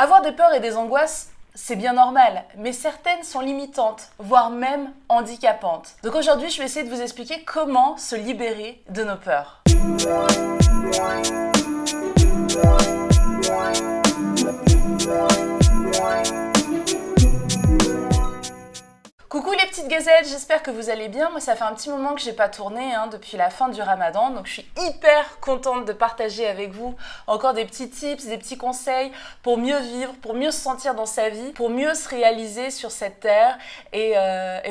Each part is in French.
Avoir des peurs et des angoisses, c'est bien normal, mais certaines sont limitantes, voire même handicapantes. Donc aujourd'hui, je vais essayer de vous expliquer comment se libérer de nos peurs. Coucou les petites gazelles, j'espère que vous allez bien. Moi ça fait un petit moment que j'ai pas tourné depuis la fin du Ramadan, donc je suis hyper contente de partager avec vous encore des petits tips, des petits conseils pour mieux vivre, pour mieux se sentir dans sa vie, pour mieux se réaliser sur cette terre et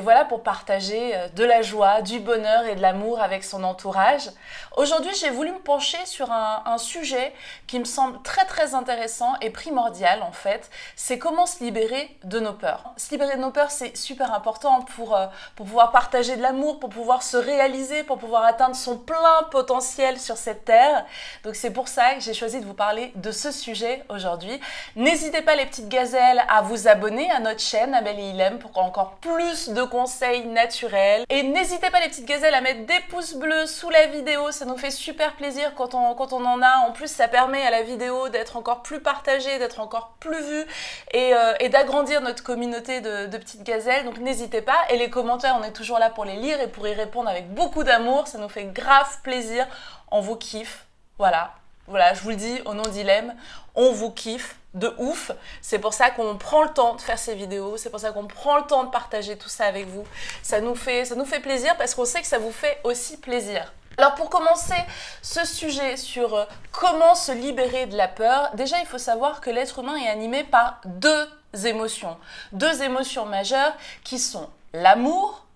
voilà, pour partager de la joie, du bonheur et de l'amour avec son entourage. Aujourd'hui j'ai voulu me pencher sur un sujet qui me semble très intéressant et primordial en fait, c'est comment se libérer de nos peurs. Se libérer de nos peurs, c'est super important pour pouvoir partager de l'amour, pour pouvoir se réaliser, pour pouvoir atteindre son plein potentiel sur cette terre. Donc c'est pour ça que j'ai choisi de vous parler de ce sujet aujourd'hui. N'hésitez pas les petites gazelles à vous abonner à notre chaîne Amel et Ilem pour encore plus de conseils naturels. Et n'hésitez pas les petites gazelles à mettre des pouces bleus sous la vidéo, ça nous fait super plaisir quand on en a. En plus ça permet à la vidéo d'être encore plus partagée, d'être encore plus vue et d'agrandir notre communauté de petites gazelles. Donc n'hésitez pas, et les commentaires on est toujours là pour les lire et pour y répondre avec beaucoup d'amour, ça nous fait grave plaisir, on vous kiffe, voilà, je vous le dis au nom d'Ilem, on vous kiffe de ouf, c'est pour ça qu'on prend le temps de faire ces vidéos, c'est pour ça qu'on prend le temps de partager tout ça avec vous, ça nous fait plaisir parce qu'on sait que ça vous fait aussi plaisir. Alors pour commencer ce sujet sur comment se libérer de la peur, déjà il faut savoir que l'être humain est animé par deux émotions majeures qui sont l'amour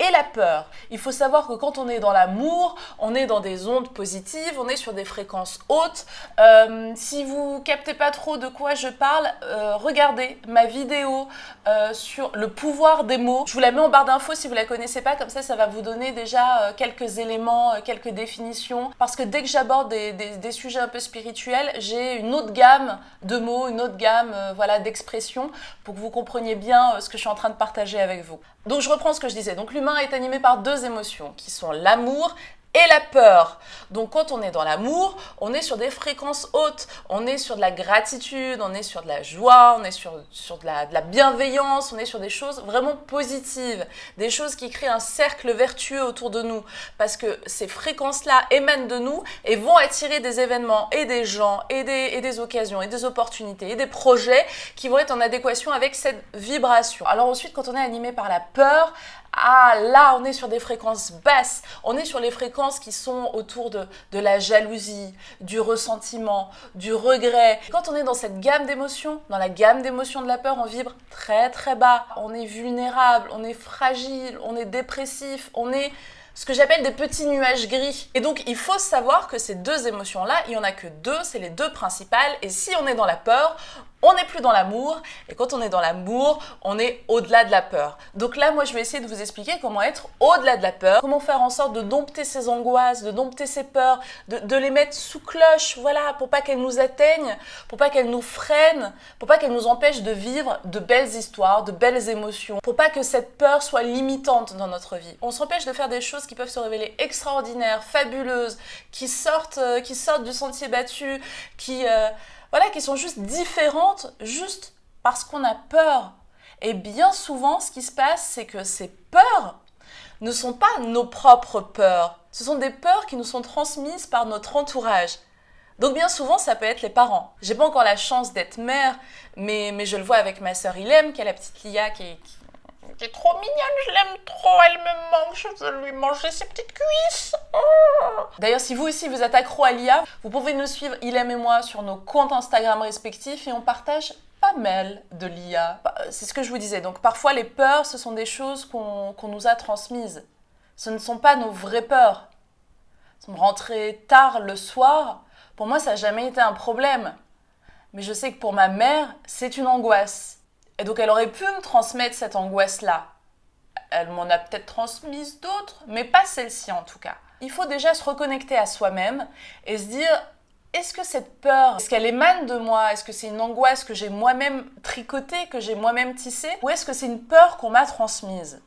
et la peur. Il faut savoir que quand on est dans l'amour, on est dans des ondes positives, on est sur des fréquences hautes. Si vous captez pas trop de quoi je parle, regardez ma vidéo sur le pouvoir des mots. Je vous la mets en barre d'infos si vous la connaissez pas, comme ça va vous donner déjà quelques éléments, quelques définitions. Parce que dès que j'aborde des sujets un peu spirituels, j'ai une autre gamme de mots, une autre gamme d'expressions pour que vous compreniez bien ce que je suis en train de partager avec vous. Donc je reprends ce que je disais. Donc l'humain est animé par deux émotions qui sont l'amour et la peur. Donc quand on est dans l'amour, on est sur des fréquences hautes, on est sur de la gratitude, on est sur de la joie, on est sur de la bienveillance, on est sur des choses vraiment positives, des choses qui créent un cercle vertueux autour de nous, parce que ces fréquences-là émanent de nous et vont attirer des événements et des gens et des occasions et des opportunités et des projets qui vont être en adéquation avec cette vibration. Alors ensuite, quand on est animé par la peur, là on est sur des fréquences basses, on est sur les fréquences qui sont autour de la jalousie, du ressentiment, du regret. Quand on est dans cette gamme d'émotions, dans la gamme d'émotions de la peur, on vibre très bas, on est vulnérable, on est fragile, on est dépressif, on est ce que j'appelle des petits nuages gris. Et donc il faut savoir que ces deux émotions-là, il n'y en a que deux, c'est les deux principales, et si on est dans la peur, on n'est plus dans l'amour, et quand on est dans l'amour, on est au-delà de la peur. Donc là, moi, je vais essayer de vous expliquer comment être au-delà de la peur, comment faire en sorte de dompter ces angoisses, de dompter ces peurs, de les mettre sous cloche, voilà, pour pas qu'elles nous atteignent, pour pas qu'elles nous freinent, pour pas qu'elles nous empêchent de vivre de belles histoires, de belles émotions, pour pas que cette peur soit limitante dans notre vie. On s'empêche de faire des choses qui peuvent se révéler extraordinaires, fabuleuses, qui sortent du sentier battu, qui sont juste différentes, juste parce qu'on a peur. Et bien souvent, ce qui se passe, c'est que ces peurs ne sont pas nos propres peurs. Ce sont des peurs qui nous sont transmises par notre entourage. Donc bien souvent, ça peut être les parents. J'ai pas encore la chance d'être mère, mais je le vois avec ma sœur Ilem, qui a la petite Lia, qui est trop mignonne, je l'aime trop, elle me manque, je veux lui manger ses petites cuisses. D'ailleurs, si vous aussi vous êtes accro à l'IA, vous pouvez nous suivre, Ilem et moi, sur nos comptes Instagram respectifs et on partage pas mal de l'IA. C'est ce que je vous disais, donc parfois les peurs, ce sont des choses qu'on nous a transmises. Ce ne sont pas nos vraies peurs. Rentrer tard le soir, pour moi ça n'a jamais été un problème. Mais je sais que pour ma mère, c'est une angoisse. Et donc elle aurait pu me transmettre cette angoisse-là. Elle m'en a peut-être transmise d'autres, mais pas celle-ci en tout cas. Il faut déjà se reconnecter à soi-même et se dire, est-ce que cette peur, est-ce qu'elle émane de moi? Est-ce que c'est une angoisse que j'ai moi-même tricotée, que j'ai moi-même tissée? Ou est-ce que c'est une peur qu'on m'a transmise?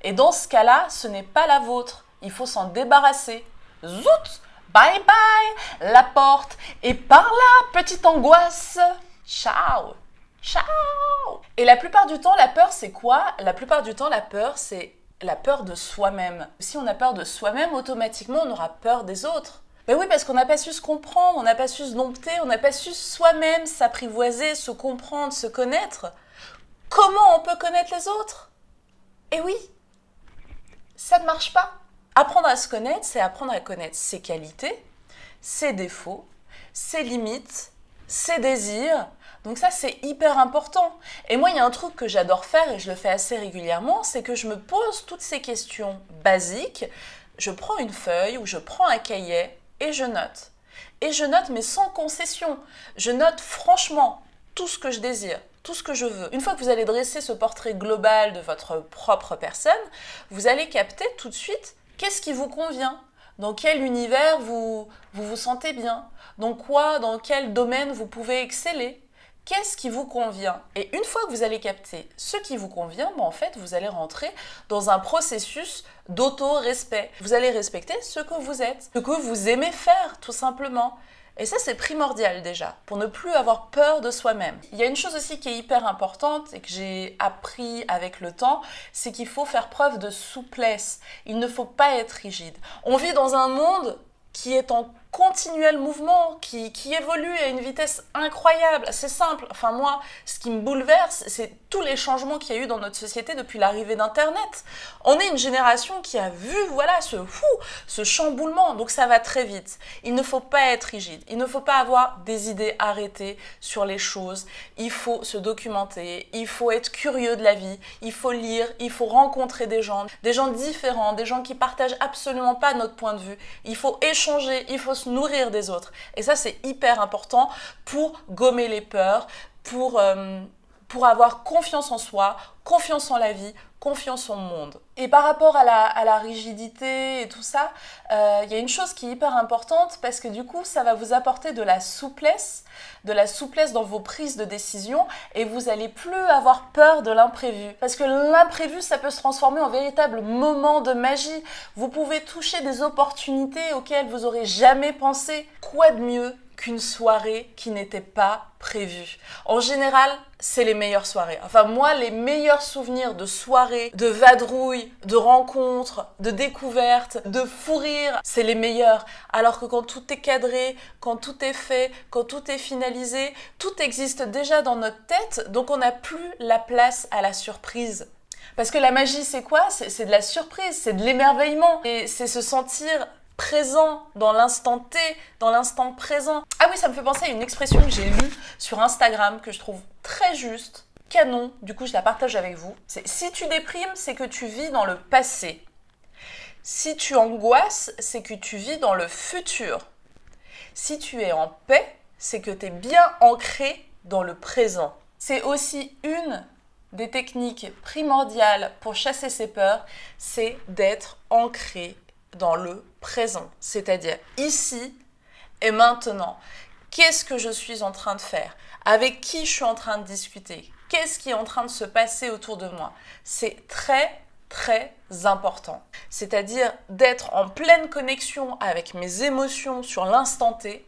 Et dans ce cas-là, ce n'est pas la vôtre. Il faut s'en débarrasser. Zout! Bye bye! La porte est par là, petite angoisse! Ciao! Ciao! Et la plupart du temps, la peur, c'est quoi? La plupart du temps, la peur, c'est la peur de soi-même. Si on a peur de soi-même, automatiquement, on aura peur des autres. Ben oui, parce qu'on n'a pas su se comprendre, on n'a pas su se dompter, on n'a pas su soi-même s'apprivoiser, se comprendre, se connaître. Comment on peut connaître les autres? Eh oui, ça ne marche pas. Apprendre à se connaître, c'est apprendre à connaître ses qualités, ses défauts, ses limites, ses désirs. Donc ça, c'est hyper important. Et moi, il y a un truc que j'adore faire et je le fais assez régulièrement, c'est que je me pose toutes ces questions basiques. Je prends une feuille ou je prends un cahier et je note. Et je note, mais sans concession. Je note franchement tout ce que je désire, tout ce que je veux. Une fois que vous allez dresser ce portrait global de votre propre personne, vous allez capter tout de suite qu'est-ce qui vous convient. Dans quel univers vous sentez bien? Dans quel domaine vous pouvez exceller? Qu'est-ce qui vous convient? Et une fois que vous allez capter ce qui vous convient, en fait, vous allez rentrer dans un processus d'auto-respect. Vous allez respecter ce que vous êtes, ce que vous aimez faire, tout simplement. Et ça, c'est primordial déjà, pour ne plus avoir peur de soi-même. Il y a une chose aussi qui est hyper importante et que j'ai appris avec le temps, c'est qu'il faut faire preuve de souplesse. Il ne faut pas être rigide. On vit dans un monde qui est en continuel mouvement, qui évolue à une vitesse incroyable. C'est simple. Enfin moi, ce qui me bouleverse, c'est tous les changements qu'il y a eu dans notre société depuis l'arrivée d'Internet. On est une génération qui a vu ce chamboulement. Donc ça va très vite. Il ne faut pas être rigide. Il ne faut pas avoir des idées arrêtées sur les choses. Il faut se documenter. Il faut être curieux de la vie. Il faut lire. Il faut rencontrer des gens différents, des gens qui partagent absolument pas notre point de vue. Il faut échanger. Il faut se nourrir des autres. Et ça, c'est hyper important pour gommer les peurs, pour avoir confiance en soi, confiance en la vie, confiance en le monde. Et par rapport à la rigidité et tout ça, il y a une chose qui est hyper importante parce que du coup, ça va vous apporter de la souplesse dans vos prises de décision et vous n'allez plus avoir peur de l'imprévu. Parce que l'imprévu, ça peut se transformer en véritable moment de magie. Vous pouvez toucher des opportunités auxquelles vous n'aurez jamais pensé. Quoi de mieux qu'une soirée qui n'était pas prévue? En général, c'est les meilleures soirées. Enfin, moi, les meilleurs souvenirs de soirées, de vadrouilles, de rencontres, de découvertes, de fou rire, c'est les meilleurs. Alors que quand tout est cadré, quand tout est fait, quand tout est finalisé, tout existe déjà dans notre tête, donc on n'a plus la place à la surprise. Parce que la magie, c'est quoi? C'est de la surprise, c'est de l'émerveillement. Et c'est se sentir présent dans l'instant T, dans l'instant présent. Ah oui, ça me fait penser à une expression que j'ai lue sur Instagram que je trouve très juste, canon, du coup je la partage avec vous. C'est si tu déprimes, c'est que tu vis dans le passé. Si tu angoisses, c'est que tu vis dans le futur. Si tu es en paix, c'est que tu es bien ancré dans le présent. C'est aussi une des techniques primordiales pour chasser ses peurs, c'est d'être ancré dans le présent, c'est-à-dire ici et maintenant. Qu'est-ce que je suis en train de faire? Avec qui je suis en train de discuter? Qu'est-ce qui est en train de se passer autour de moi? C'est très, très important. C'est-à-dire d'être en pleine connexion avec mes émotions sur l'instant T.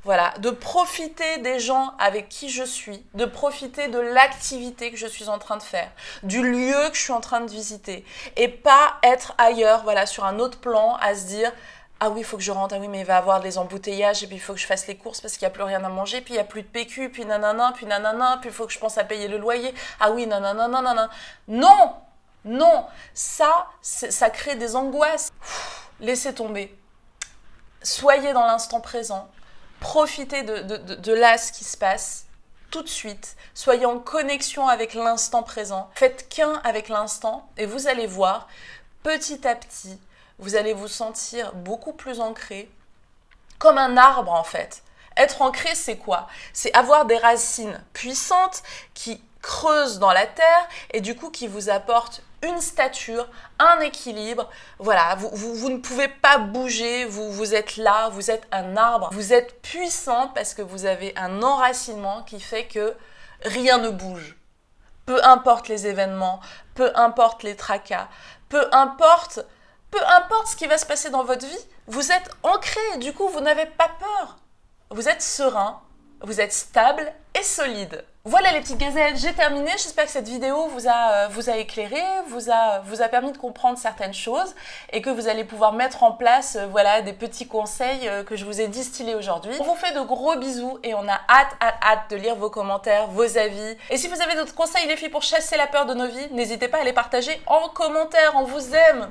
Voilà, de profiter des gens avec qui je suis, de profiter de l'activité que je suis en train de faire, du lieu que je suis en train de visiter et pas être ailleurs, voilà, sur un autre plan à se dire « Ah oui, il faut que je rentre, ah oui, mais il va y avoir des embouteillages et puis il faut que je fasse les courses parce qu'il n'y a plus rien à manger, puis il n'y a plus de PQ, puis nanana, puis il faut que je pense à payer le loyer, ah oui, nanana, nanana. » Non, non, ça crée des angoisses. Laissez tomber. Soyez dans l'instant présent. Profitez de là ce qui se passe tout de suite. Soyez en connexion avec l'instant présent. Faites qu'un avec l'instant et vous allez voir, petit à petit, vous allez vous sentir beaucoup plus ancré, comme un arbre en fait. Être ancré, c'est quoi? C'est avoir des racines puissantes qui creusent dans la terre et du coup qui vous apportent une stature, un équilibre. Voilà, vous ne pouvez pas bouger, vous êtes là, vous êtes un arbre. Vous êtes puissant parce que vous avez un enracinement qui fait que rien ne bouge. Peu importe les événements, peu importe les tracas, peu importe ce qui va se passer dans votre vie, vous êtes ancré et du coup vous n'avez pas peur. Vous êtes serein, vous êtes stable et solide. Voilà les petites gazelles, j'ai terminé. J'espère que cette vidéo vous a éclairé, vous a permis de comprendre certaines choses et que vous allez pouvoir mettre en place voilà, des petits conseils que je vous ai distillés aujourd'hui. On vous fait de gros bisous et on a hâte de lire vos commentaires, vos avis. Et si vous avez d'autres conseils les filles pour chasser la peur de nos vies, n'hésitez pas à les partager en commentaire, on vous aime.